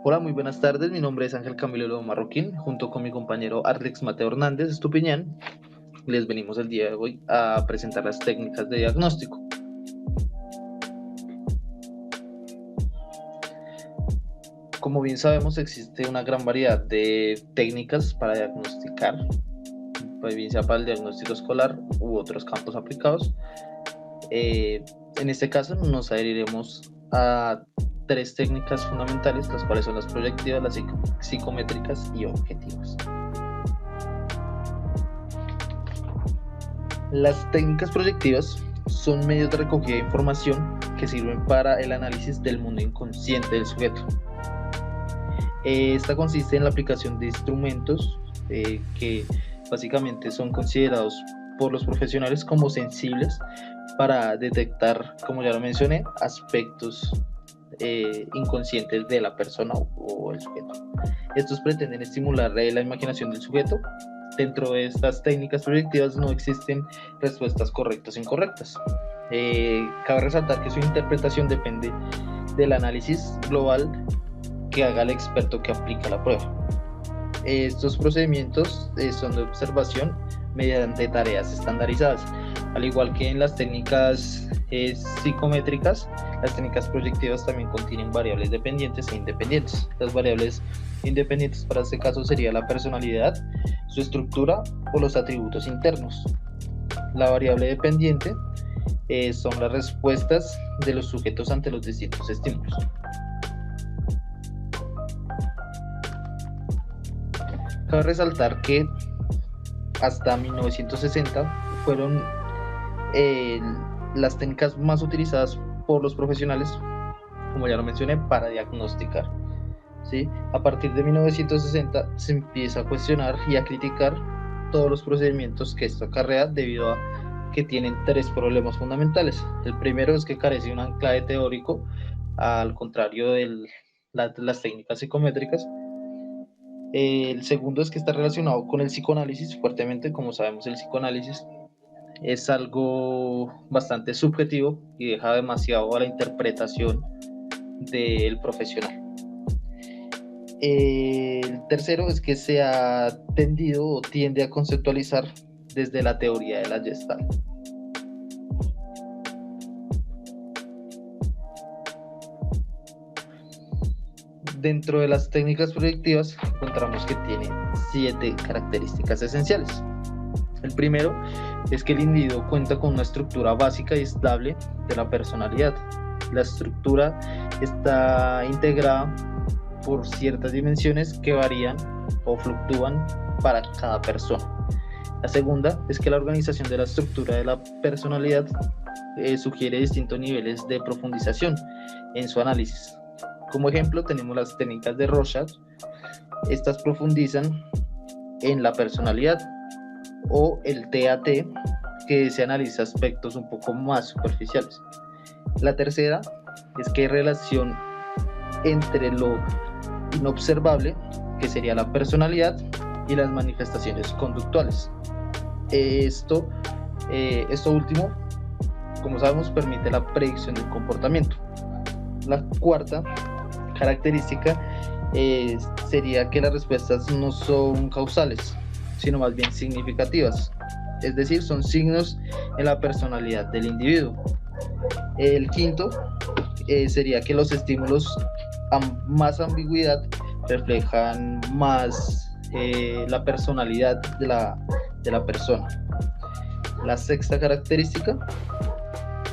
Hola, muy buenas tardes. Mi nombre es Ángel Camilo Lobo Marroquín. Junto con mi compañero Alex Mateo Hernández Estupiñán, les venimos el día de hoy a presentar las técnicas de diagnóstico. Como bien sabemos, existe una gran variedad de técnicas para diagnosticar, bien sea para el diagnóstico escolar u otros campos aplicados. En este caso nos adheriremos a tres técnicas fundamentales, las cuales son las proyectivas, las psicométricas y objetivas. Las técnicas proyectivas son medios de recogida de información que sirven para el análisis del mundo inconsciente del sujeto. Esta consiste en la aplicación de instrumentos que básicamente son considerados por los profesionales como sensibles para detectar, como ya lo mencioné, aspectos inconscientes de la persona o el sujeto. Estos pretenden estimular la imaginación del sujeto. Dentro de estas técnicas proyectivas no existen respuestas correctas o incorrectas. Cabe resaltar que su interpretación depende del análisis global que haga el experto que aplica la prueba. Estos procedimientos son de observación mediante tareas estandarizadas. Al igual que en las técnicas psicométricas, las técnicas proyectivas también contienen variables dependientes e independientes. Las variables independientes para este caso sería la personalidad, su estructura o los atributos internos. La variable dependiente son las respuestas de los sujetos ante los distintos estímulos. Cabe resaltar que hasta 1960 fueron las técnicas más utilizadas por los profesionales, como ya lo mencioné, para diagnosticar. ¿Sí? A partir de 1960 se empieza a cuestionar y a criticar todos los procedimientos que esto acarrea debido a que tienen tres problemas fundamentales. El primero es que carece de un anclaje teórico, al contrario de las técnicas psicométricas. El segundo es que está relacionado con el psicoanálisis fuertemente. Como sabemos, el psicoanálisis es algo bastante subjetivo y deja demasiado a la interpretación del profesional. El tercero es que se ha tendido o tiende a conceptualizar desde la teoría de la Gestalt. Dentro de las técnicas proyectivas encontramos que tiene 7 características esenciales. El primero es que el individuo cuenta con una estructura básica y estable de la personalidad. La estructura está integrada por ciertas dimensiones que varían o fluctúan para cada persona. La segunda es que la organización de la estructura de la personalidad sugiere distintos niveles de profundización en su análisis. Como ejemplo tenemos las técnicas de Rorschach. Estas profundizan en la personalidad, o el TAT, que se analiza aspectos un poco más superficiales. La tercera es que hay relación entre lo inobservable, que sería la personalidad, y las manifestaciones conductuales. Esto último, como sabemos, permite la predicción del comportamiento. La cuarta característica sería que las respuestas no son causales, sino más bien significativas, es decir, son signos en la personalidad del individuo. El quinto sería que los estímulos más ambigüedad reflejan más la personalidad de la persona. La sexta característica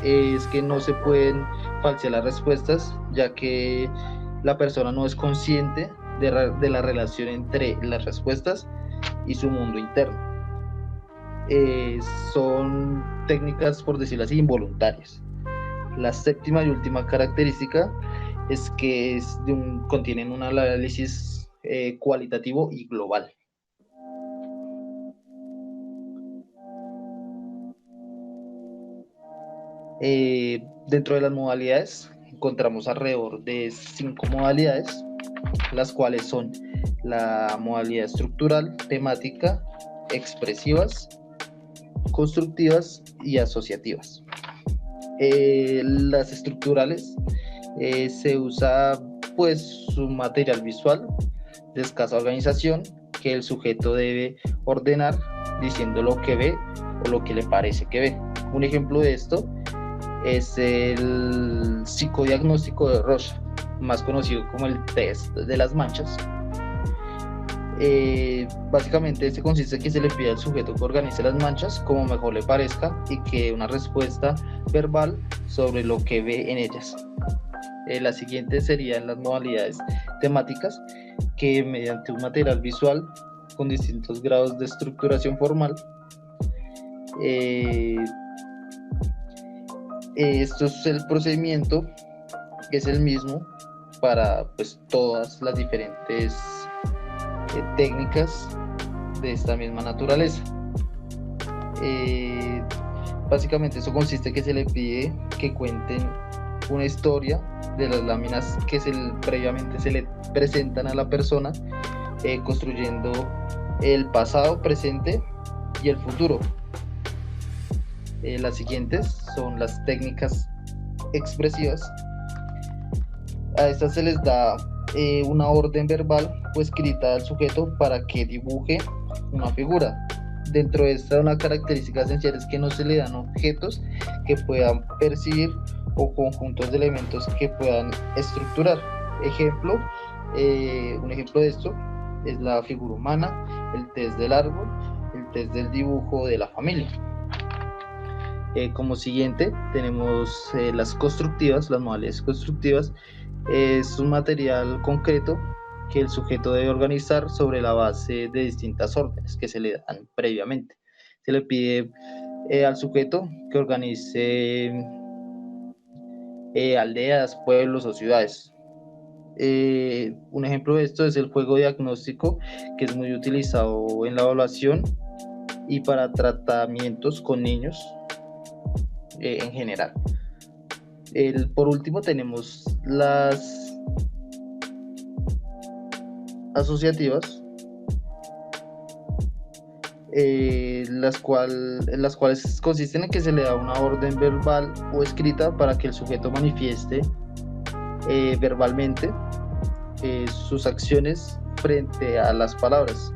es que no se pueden falsear las respuestas, ya que la persona no es consciente de la relación entre las respuestas y su mundo interno. Son técnicas, por decirlo así, involuntarias. La séptima y última característica es que contienen un análisis cualitativo y global. Dentro de las modalidades encontramos alrededor de 5 modalidades, las cuales son la modalidad estructural, temática, expresivas, constructivas y asociativas. Las estructurales se usa pues un material visual de escasa organización que el sujeto debe ordenar diciendo lo que ve o lo que le parece que ve. Un ejemplo de esto es el psicodiagnóstico de Rorschach, más conocido como el test de las manchas. Básicamente este consiste en que se le pide al sujeto que organice las manchas como mejor le parezca y que dé una respuesta verbal sobre lo que ve en ellas. Las siguientes serían las modalidades temáticas, que mediante un material visual con distintos grados de estructuración formal, esto es el procedimiento, que es el mismo para pues todas las diferentes técnicas de esta misma naturaleza. Básicamente eso consiste en que se le pide que cuenten una historia de las láminas que previamente se le presentan a la persona, construyendo el pasado, presente y el futuro. Las siguientes son las técnicas expresivas. A estas se les da una orden verbal o escrita al sujeto para que dibuje una figura. Dentro de esta, una característica esencial es que no se le dan objetos que puedan percibir o conjuntos de elementos que puedan estructurar. Un ejemplo de esto es la figura humana, el test del árbol, el test del dibujo de la familia. Como siguiente tenemos las constructivas, las modalidades constructivas. Es un material concreto que el sujeto debe organizar sobre la base de distintas órdenes que se le dan previamente. Se le pide al sujeto que organice aldeas, pueblos o ciudades. Un ejemplo de esto es el juego diagnóstico, que es muy utilizado en la evaluación y para tratamientos con niños en general. Por último tenemos las asociativas, las cuales consisten en que se le da una orden verbal o escrita para que el sujeto manifieste verbalmente sus acciones frente a las palabras.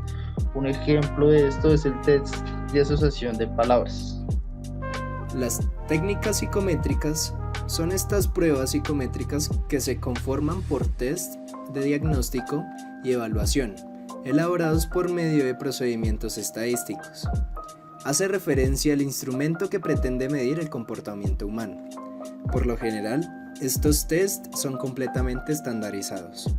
Un ejemplo de esto es el test de asociación de palabras. Las técnicas psicométricas son estas pruebas psicométricas que se conforman por test de diagnóstico y evaluación, elaborados por medio de procedimientos estadísticos. Hace referencia al instrumento que pretende medir el comportamiento humano. Por lo general, estos tests son completamente estandarizados.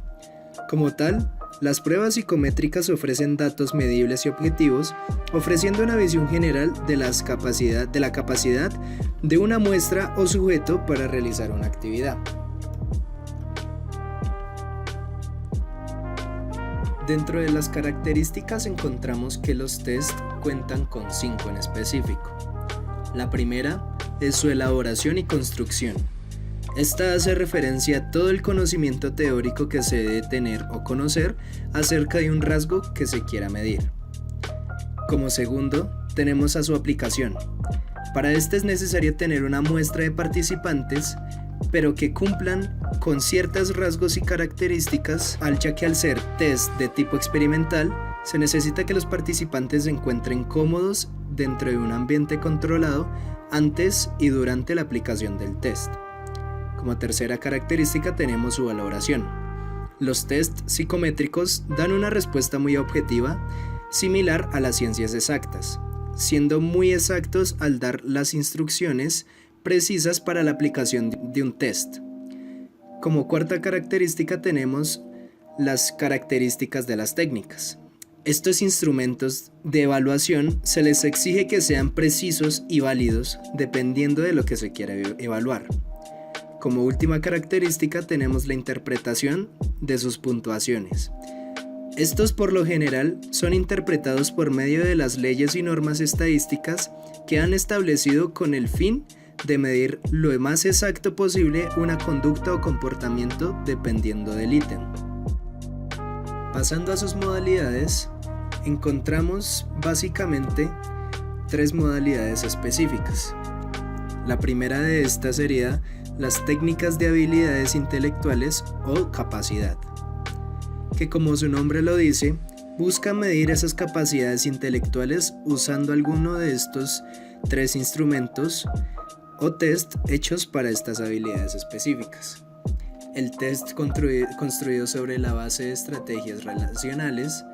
Como tal, las pruebas psicométricas ofrecen datos medibles y objetivos, ofreciendo una visión general de la capacidad de una muestra o sujeto para realizar una actividad. Dentro de las características encontramos que los test cuentan con 5 en específico. La primera es su elaboración y construcción. Esta hace referencia a todo el conocimiento teórico que se debe tener o conocer acerca de un rasgo que se quiera medir. Como segundo, tenemos a su aplicación. Para este es necesario tener una muestra de participantes, pero que cumplan con ciertos rasgos y características, ya que al ser test de tipo experimental, se necesita que los participantes se encuentren cómodos dentro de un ambiente controlado antes y durante la aplicación del test. Como tercera característica tenemos su valoración. Los tests psicométricos dan una respuesta muy objetiva, similar a las ciencias exactas, siendo muy exactos al dar las instrucciones precisas para la aplicación de un test. Como cuarta característica tenemos las características de las técnicas. Estos instrumentos de evaluación se les exige que sean precisos y válidos dependiendo de lo que se quiera evaluar. Como última característica tenemos la interpretación de sus puntuaciones. Estos por lo general son interpretados por medio de las leyes y normas estadísticas que han establecido con el fin de medir lo más exacto posible una conducta o comportamiento dependiendo del ítem. Pasando a sus modalidades, encontramos básicamente 3 modalidades específicas. La primera de estas sería las técnicas de habilidades intelectuales o capacidad, que como su nombre lo dice, busca medir esas capacidades intelectuales usando alguno de estos 3 instrumentos o test hechos para estas habilidades específicas. El test construido sobre la base de estrategias relacionales,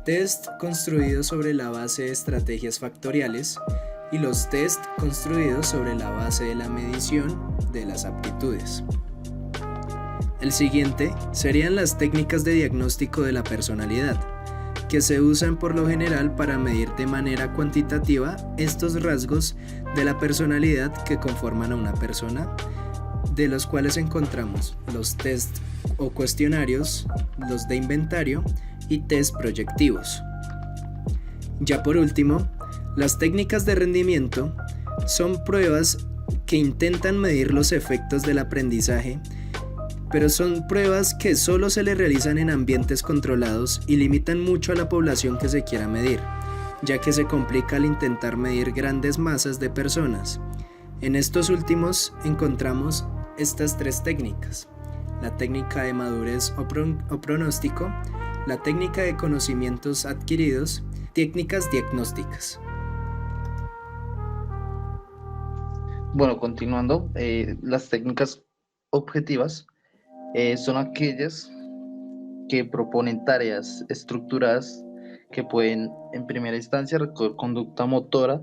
test construido sobre la base de estrategias factoriales y los test construidos sobre la base de la medición de las aptitudes. El siguiente serían las técnicas de diagnóstico de la personalidad, que se usan por lo general para medir de manera cuantitativa estos rasgos de la personalidad que conforman a una persona, de los cuales encontramos los test o cuestionarios, los de inventario y test proyectivos. Ya por último, las técnicas de rendimiento son pruebas que intentan medir los efectos del aprendizaje, pero son pruebas que solo se le realizan en ambientes controlados y limitan mucho a la población que se quiera medir, ya que se complica al intentar medir grandes masas de personas. En estos últimos encontramos estas 3 técnicas: la técnica de madurez o pronóstico, la técnica de conocimientos adquiridos, técnicas diagnósticas. Bueno, continuando, las técnicas objetivas son aquellas que proponen tareas estructuradas que pueden en primera instancia recoger conducta motora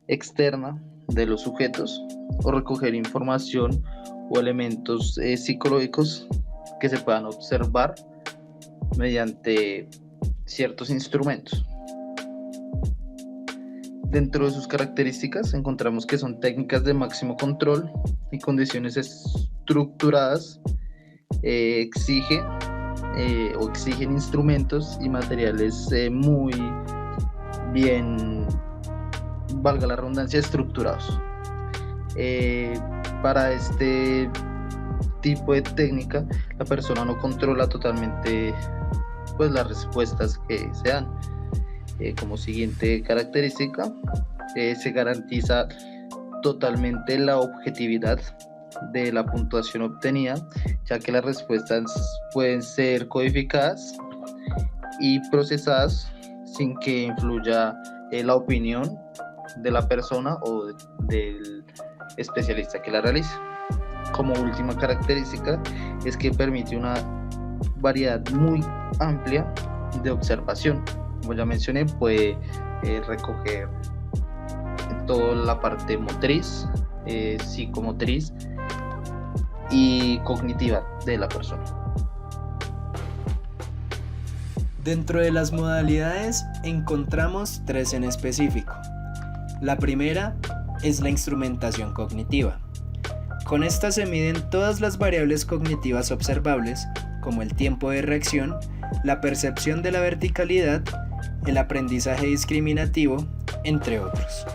externa de los sujetos o recoger información o elementos psicológicos que se puedan observar mediante ciertos instrumentos. Dentro de sus características encontramos que son técnicas de máximo control y condiciones estructuradas, exigen instrumentos y materiales muy bien, valga la redundancia, estructurados. Para este tipo de técnica, la persona no controla totalmente pues, las respuestas que se dan. Como siguiente característica, se garantiza totalmente la objetividad de la puntuación obtenida, ya que las respuestas pueden ser codificadas y procesadas sin que influya la opinión de la persona o del especialista que la realiza. Como última característica es que permite una variedad muy amplia de observación. Como ya mencioné, puede recoger toda la parte motriz, psicomotriz y cognitiva de la persona. Dentro de las modalidades encontramos 3 en específico. La primera es la instrumentación cognitiva. Con esta se miden todas las variables cognitivas observables, como el tiempo de reacción, la percepción de la verticalidad, el aprendizaje discriminativo, entre otros.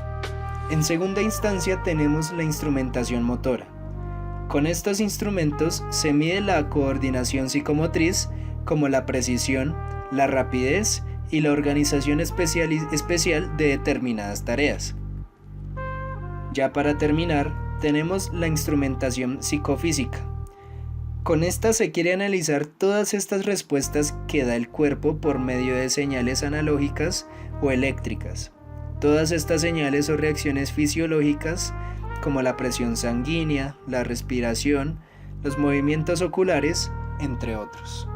En segunda instancia tenemos la instrumentación motora. Con estos instrumentos se mide la coordinación psicomotriz, como la precisión, la rapidez y la organización especial de determinadas tareas. Ya para terminar, tenemos la instrumentación psicofísica. Con esta se quiere analizar todas estas respuestas que da el cuerpo por medio de señales analógicas o eléctricas. Todas estas señales o reacciones fisiológicas, como la presión sanguínea, la respiración, los movimientos oculares, entre otros.